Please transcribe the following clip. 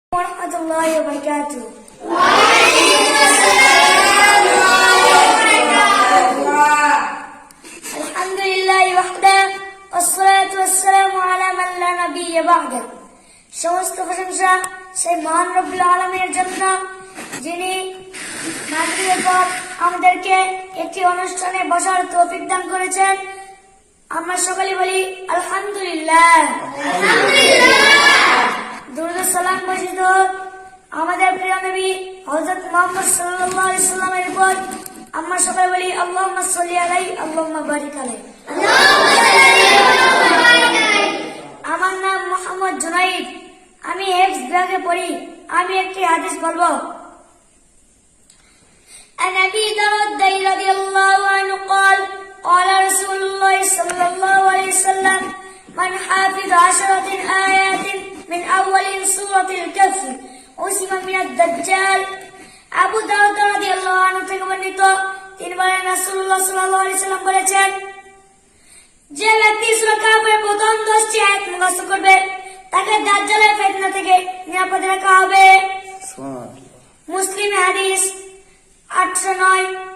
warahmatullahi wabarakatuh. Alhamdulillahi wahdah wassalatu wassalamu ala man la nabiyya ba'dah. সমস্ত প্রশংসা সেই মহান রব্বুল আলামিনের জন্য, যিনি মাগরিবের পর আমাদেরকে একটি অনুষ্ঠানে বসার তৌফিক দান করেছেন। আমরা সকলে বলি আলহামদুলিল্লাহ। দুরূদ ও সালাম বর্ষিত আমাদের প্রিয় নবী হযরত মুহাম্মদ সাল্লাল্লাহু আলাইহি ওয়াসাল্লামের উপর। আমরা সকলে বলি আল্লাহুম্মা সাল্লি আলাইহি আল্লাহুম্মা বারিক আলাইহি। আমার নাম মোহাম্মদ জুনাইদ, আমি হেফজ বিভাগে পড়ি। আমি একটি হাদিস বলবো। عن أبي الدرداء رضي الله عنه قال قال رسول الله صلى الله عليه وسلم من حافظ 10 آيات من أول سورة الكهف عصم من الدجال। আবু দারদা রাদিয়াল্লাহু আনহু থেকে বর্ণিত, তিনি বলেন রাসূলুল্লাহ সাল্লাল্লাহু আলাইহি ওয়াসাল্লাম বলেছেন, যে ব্যক্তি সূরা কাহফের প্রথম 10টি আয়াত মুখস্থ করবে তাকে দাজ্জালের ফিতনা থেকে নিরাপদে রাখা হবে। মুসলিম হাদিস 809।